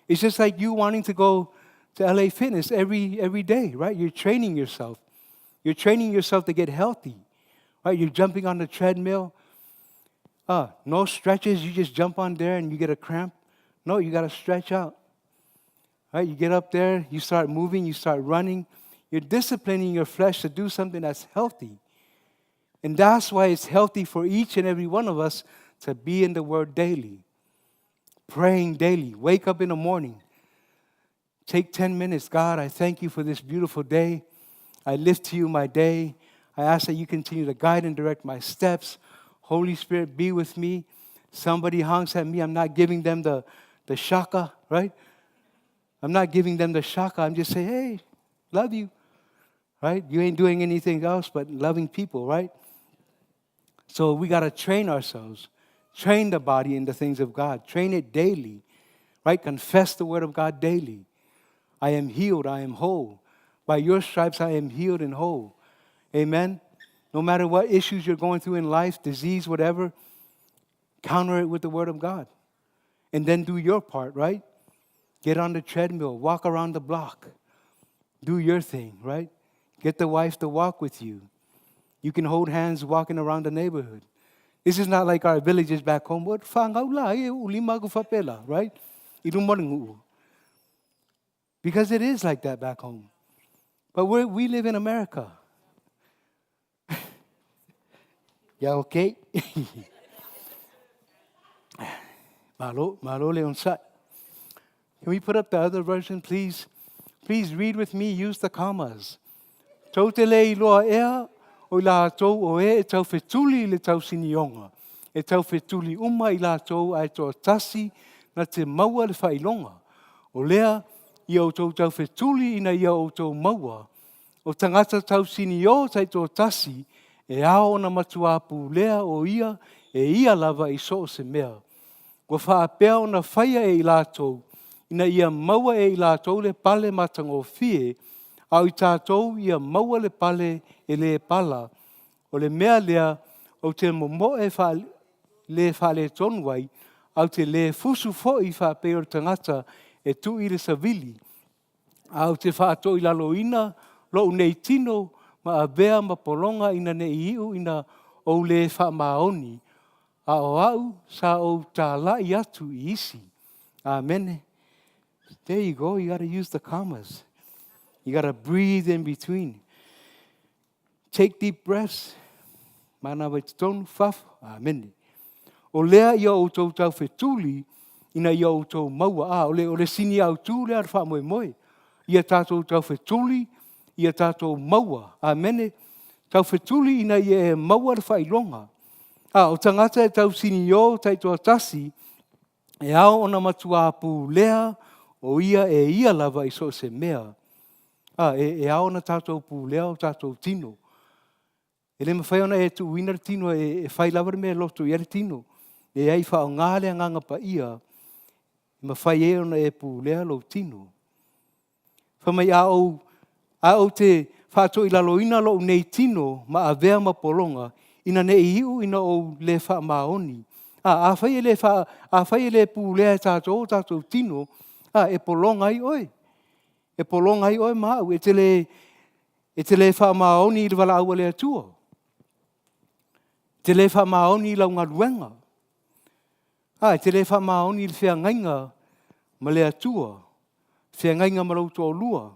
Speaker 4: It's just like you wanting to go to LA Fitness every day, right? You're training yourself. You're training yourself to get healthy. Right? You're jumping on the treadmill. No stretches. You just jump on there and you get a cramp. No, you got to stretch out. Right? You get up there, you start moving, you start running. You're disciplining your flesh to do something that's healthy. And that's why it's healthy for each and every one of us to be in the Word daily. Praying daily. Wake up in the morning. Take 10 minutes. God, I thank you for this beautiful day. I lift to you my day. I ask that you continue to guide and direct my steps. Holy Spirit, be with me. Somebody honks at me. I'm not giving them the shaka, right? I'm not giving them the shaka. I'm just saying, hey, love you, right? You ain't doing anything else but loving people, right? So we got to train ourselves. Train the body in the things of God. Train it daily, right? Confess the Word of God daily. I am healed. I am whole. By your stripes, I am healed and whole. Amen? No matter what issues you're going through in life, disease, whatever, Counter it with the Word of God. And then do your part, right? Get on the treadmill, walk around the block. Do your thing, right? Get the wife to walk with you. You can hold hands walking around the neighborhood. This is not like our villages back home. What right? Because it is like that back home. But we live in America. Yeah, okay? Malo leon sat. Can we put up the other version, please? Please read with me. Use the commas. Tau te lei loa ea, o la tau o e tau whetuli le tau sinionga. E tau whetuli uma I la tau ai toa tasi na te maua le whailonga. O lea, ia o tau whetuli ina ia o tau maua. O tangata tau sinio tai toa tasi, e ao na matua pu lea o ia, e ia lava I so se mea. Wa whaapea o na whaia e I la tau, ina ia maua e I la tau le pale matango fie, au I tātou ia maua le pale e le pala, o le mea lea o te momo e le whale tonwai, au te le fusu fo I whapea o tangata e tu I le savili, au te whaato I laloina, lo nei tino, ma a bea ma polonga ina nei iu ina o le whamaoni, a o au sa o tā lai atu I isi. Amen. There you go. You got to use the commas. You got to breathe in between. Take deep breaths. Mana wai tonu whaf. Amen. O lea ia o tau tau whetuli, ina ia o tau maua. O le sini au tū lea rwha moe moe. Ia tātou tau whetuli, ia tātou maua. Amen. Tau whetuli ina ia e maua rwha ilonga. O tangata e tau sini o tai toa tasi, e ao ona matua apu lea, o ia e ia lava I so se mea. E ao na tātou pu lea o tātou tino. E le mawhai ona e tu winar tino e whai lava mea loto I are tino. E ai wha o ngāle nganga pa ia, mawhai e ona e pu lea lo tino. Whamai a te whāto I laloina lo nei tino, ma a vea ma polonga, ina nei iu ina o le wha maoni. A whai e le pu lea tātou tino, e polonga I oi. E polonga I oi mau. E te le wha maoni I le wala aua le atua. Te le wha maoni I launga luenga. E te le wha maoni I le whea ngainga ma le atua. Whea ngainga ma lau tō lua.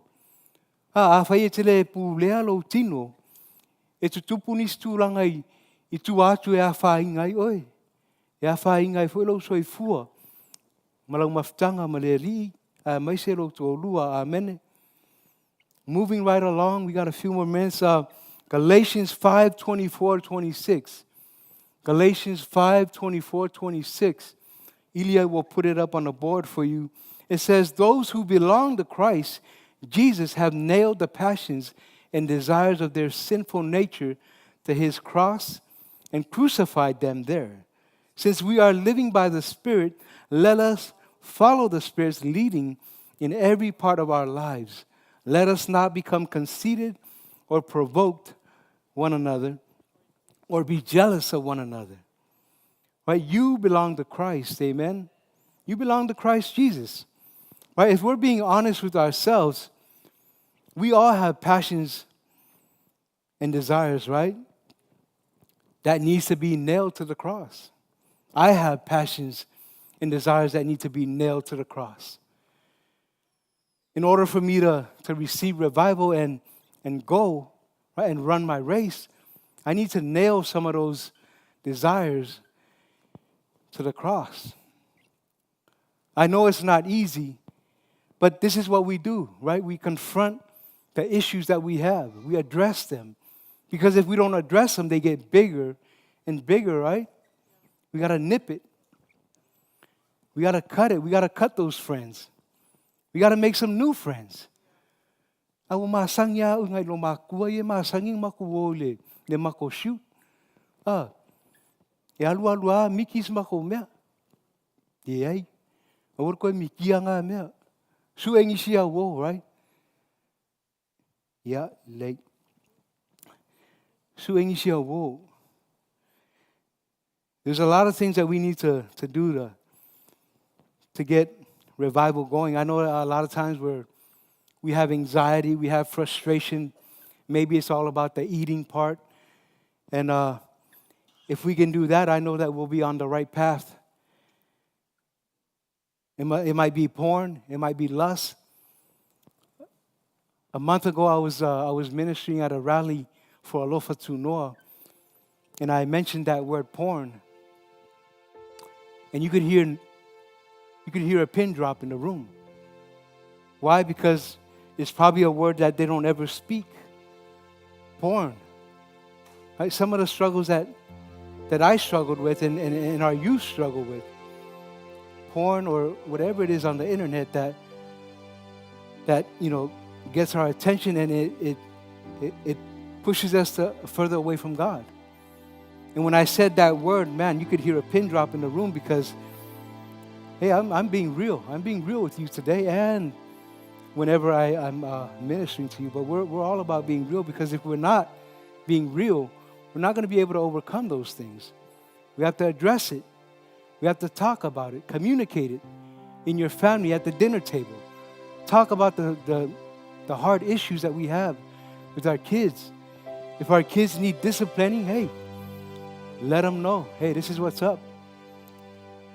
Speaker 4: A whai e te le pu lea lo tino. E tu tupu nis tūranga I tu atu e a whainga I oi. E a whainga I fwoi lau soi fua. Malau maftanga ma le ri, maise lo tō lua, amen. Moving right along, we got a few more minutes. Galatians 5:24-26. Galatians 5:24-26. Ilya will put it up on the board for you. It says, those who belong to Christ, Jesus, have nailed the passions and desires of their sinful nature to his cross and crucified them there. Since we are living by the Spirit, let us follow the Spirit's leading in every part of our lives. Let us not become conceited or provoked one another or be jealous of one another. Right? You belong to Christ, amen? You belong to Christ Jesus. Right? If we're being honest with ourselves, we all have passions and desires, right? That needs to be nailed to the cross. I have passions and desires that need to be nailed to the cross. In order for me to receive revival and go, right, and run my race, I need to nail some of those desires to the cross. I know it's not easy, but this is what we do, right? We confront the issues that we have. We address them. Because if we don't address them, they get bigger and bigger, right? We got to nip it. We got to cut it. We got to cut those friends. We got to make some new friends. Awo masangya ungai lo makua ye masanging makuo le makoshu. E alua mikis mako mea. Ye ai. Awor ko mikia nga mea. Su engisia wo, right? Yeah, like su engisia wo. There's a lot of things that we need to do to get revival going. I know a lot of times we have anxiety, we have frustration. Maybe it's all about the eating part. And if we can do that, I know that we'll be on the right path. It might be porn, it might be lust. A month ago, I was ministering at a rally for Alofa Tunoa, and I mentioned that word porn. And you could hear a pin drop in the room. Why? Because it's probably a word that they don't ever speak. Porn. Right? Some of the struggles that I struggled with and our youth struggle with. Porn or whatever it is on the internet that gets our attention, and it pushes us further away from God. And when I said that word, man, you could hear a pin drop in the room because, hey, I'm being real. I'm being real with you today and whenever I'm ministering to you. But we're all about being real, because if we're not being real, we're not going to be able to overcome those things. We have to address it. We have to talk about it, communicate it in your family, at the dinner table. Talk about the hard issues that we have with our kids. If our kids need disciplining, hey, let them know. Hey, this is what's up.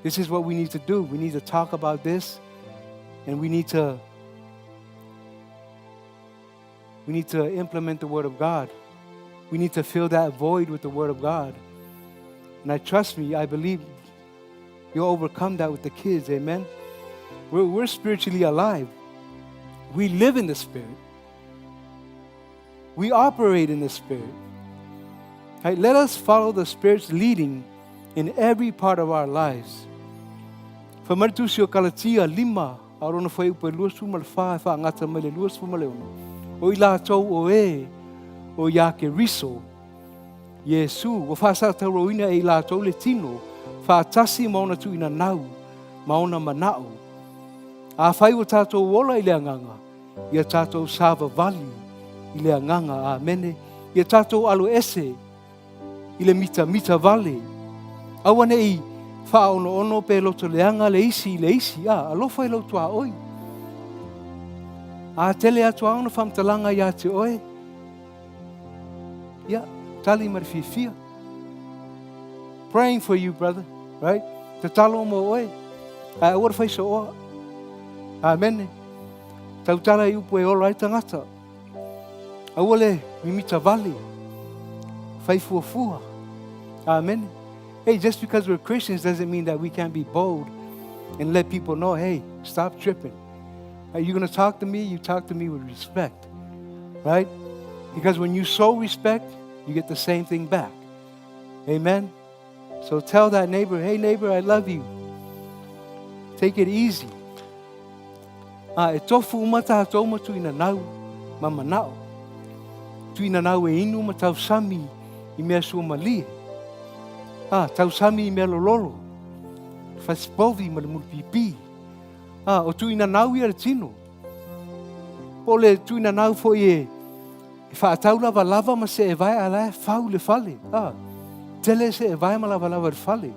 Speaker 4: This is what we need to do. We need to talk about this, and we need to implement the Word of God. We need to fill that void with the Word of God. And I believe you'll overcome that with the kids, amen? We're spiritually alive. We live in the Spirit. We operate in the Spirit. Right? Let us follow the Spirit's leading in every part of our lives. Famaritusio kalatia lima arona foi upe luasu malfa fa ngata mele luasu maleono. O ila tau o ya ke riso. Yesu, wa fa sa taroina e la tau le tino fa tasi mauna tu ina nau mauna manao. A fai o tatou wola i le anganga. Ia tatou sava vali i le anganga. Amene. Ia tatou alo ese i le mita vale. Awane i wha ono pe loto leanga le isi. Alofa i loto a oi. A tele atu aona whamtalanga ia te oe. Ia, tali marififia. Praying for you, brother. Right? Te talo mo oe. A ora whai so oa. Amen. Tautara i upo e ola i tangata. Awale mimita vale. Whai fuafua. Amen. Hey, just because we're Christians doesn't mean that we can't be bold and let people know, hey, stop tripping. Are you going to talk to me? You talk to me with respect. Right? Because when you show respect, you get the same thing back. Amen. So tell that neighbor, hey neighbor, I love you. Take it easy. E tofu umata hatoma tu ina nau mama nao. Tu ina nau e inu ma tau sami I mea sua malie. Tau sami I mea lololo. Faspovi ma le mulpipi. O tu ina nau I tino. Po le tu ina nau fo e whaatau lava ma se e vai ala fau le fale. Tele se e vai ma lava le fale.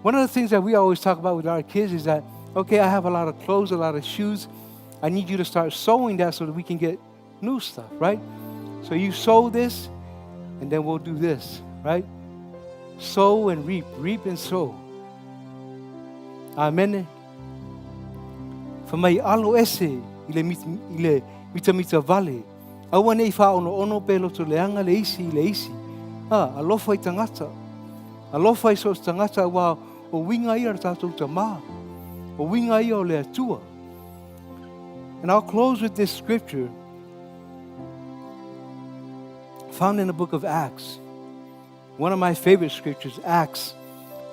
Speaker 4: One of the things that we always talk about with our kids is that, okay, I have a lot of clothes, a lot of shoes. I need you to start sewing that so that we can get new stuff, right? So you sew this, and then we'll do this, right? Sow and reap and sow. Amen. Fa mai alo ese I le mita vale. Aua nei wha ono pe loto leanga le isi. Alofa I tangata. Alofa I so tangata wa o winga I ar tatou tama. O winga I o le atua. And I'll close with this scripture found in the book of Acts. One of my favorite scriptures, Acts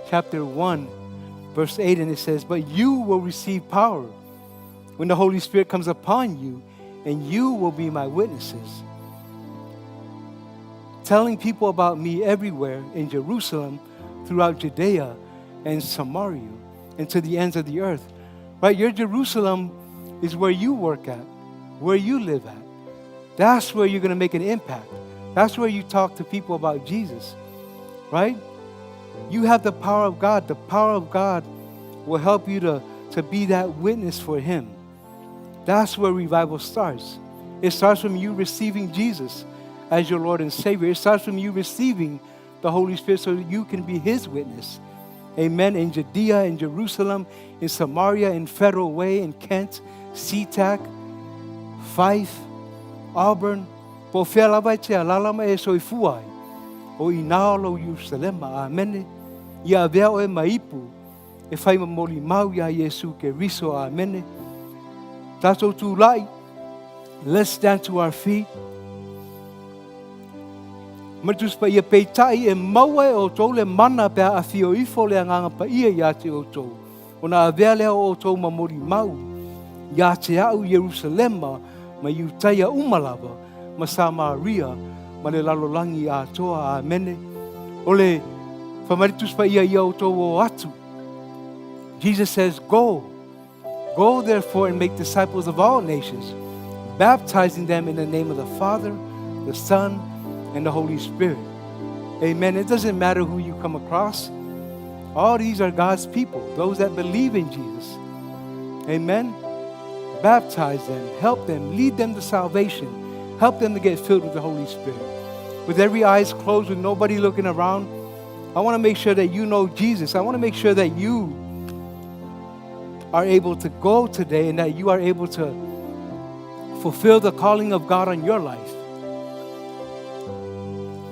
Speaker 4: chapter 1, verse 8, and it says, "But you will receive power when the Holy Spirit comes upon you, and you will be my witnesses." Telling people about me everywhere in Jerusalem, throughout Judea and Samaria, and to the ends of the earth. Right? Your Jerusalem is where you work at, where you live at. That's where you're going to make an impact. That's where you talk to people about Jesus. Right? You have the power of God. The power of God will help you to be that witness for Him. That's where revival starts. It starts from you receiving Jesus as your Lord and Savior. It starts from you receiving the Holy Spirit so that you can be His witness. Amen. In Judea, in Jerusalem, in Samaria, in Federal Way, in Kent, SeaTac, Fife, Auburn. Po whealawa te alalama e soifuai. O inaolo Yerusalema. Amen. Ia vea o e maipu. E whai mamoli mau ia Yesu ke riso. Amen. Tato tūlai. Let's stand to our feet. Matus pa ia peitai e maua o tau le mana pe a fio ifo le anganga pa ia ia te o tau. O na avea lea o tau mamori mau. Ia te au Yerusalema ma iutaia umalava ma Samaria ma le lalolangi a toa. Amene. O le whamaritus pa ia ia o tau o atu. Jesus says, go. Go therefore and make disciples of all nations, baptizing them in the name of the Father, the Son, and the Holy Spirit. Amen. It doesn't matter who you come across. All these are God's people, those that believe in Jesus. Amen. Baptize them, help them, lead them to salvation, help them to get filled with the Holy Spirit. With every eyes closed, with nobody looking around, I want to make sure that you know Jesus. I want to make sure that you are able to go today and that you are able to fulfill the calling of God on your life.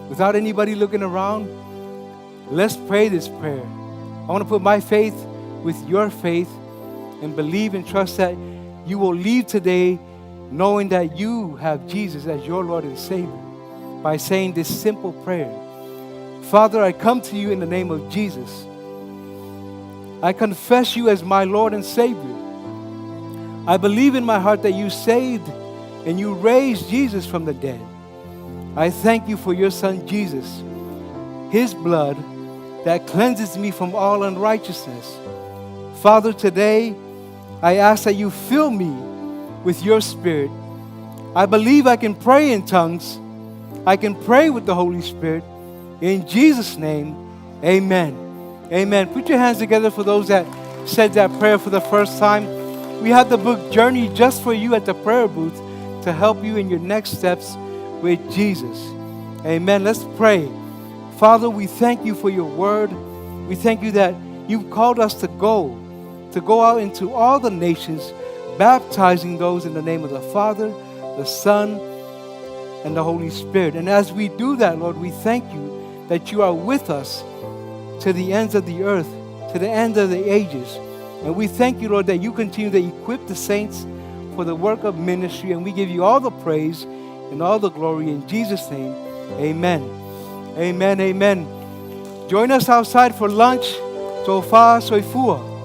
Speaker 4: Without anybody looking around, let's pray this prayer. I want to put my faith with your faith and believe and trust that you will leave today knowing that you have Jesus as your Lord and Savior by saying this simple prayer. Father, I come to you in the name of Jesus. I confess you as my Lord and Savior. I believe in my heart that you saved and you raised Jesus from the dead. I thank you for your Son Jesus, His blood that cleanses me from all unrighteousness. Father, today I ask that you fill me with your Spirit. I believe I can pray in tongues. I can pray with the Holy Spirit. In Jesus' name, amen. Amen. Put your hands together for those that said that prayer for the first time. We have the book Journey just for you at the prayer booth to help you in your next steps with Jesus. Amen. Let's pray. Father, we thank you for your word. We thank you that you've called us to go out into all the nations, baptizing those in the name of the Father, the Son, and the Holy Spirit. And as we do that, Lord, we thank you that you are with us to the ends of the earth, to the end of the ages. And we thank you, Lord, that you continue to equip the saints for the work of ministry. And we give you all the praise and all the glory in Jesus' name. Amen. Amen. Amen. Join us outside for lunch. Sofa soifua.